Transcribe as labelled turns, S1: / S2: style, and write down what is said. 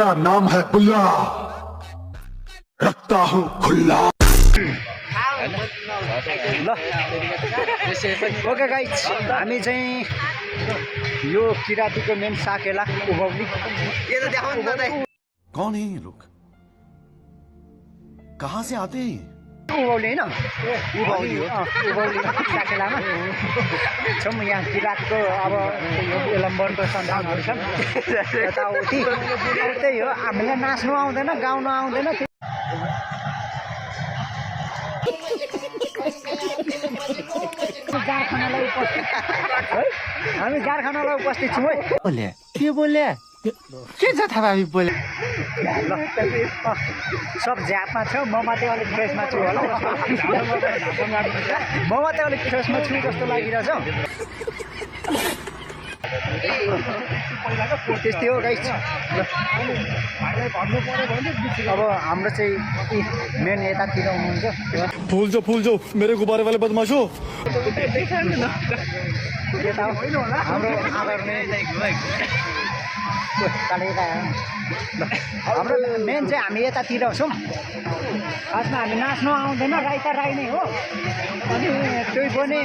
S1: मेरा नाम है बुल्ला, रखता हूँ खुल्ला।
S2: ल ओके गाइज हामी चाहिँ यो किरातीको मेन साकेला उभौली
S3: कौन है ये लोग कहाँ से आते हैं
S2: उभौली होइन उभौली हो उभौली साकेलामा छौँ यहाँ किरातको अब लम्बनको सन्तानहरू छन् यताउति त्यही हो हामीलाई नाच्नु आउँदैन गाउनु आउँदैन कारखानालाई उपस्थित है हामी कारखानालाई उपस्थित छौँ है
S4: बोले के बोले के छ थाहा हामी बोले
S2: सब झ्यापमा छ म मात्रै अलिक फ्रेसमा छु होला म मात्रै अलिक फ्रेसमा छु जस्तो लागिरहेछ त्यस्तै हो गाइस अब हाम्रो चाहिँ मेन यतातिर हुनुहुन्छ
S5: फूल जो मेरे गुब्बारे वाले बदमाशो
S2: यता हाम्रो आदरणीय हाम्रो मेन चाहिँ हामी यतातिर छौँ खासमा हामी नाच्नु आउँदैन राई त राई नै हो अनि त्यही पनि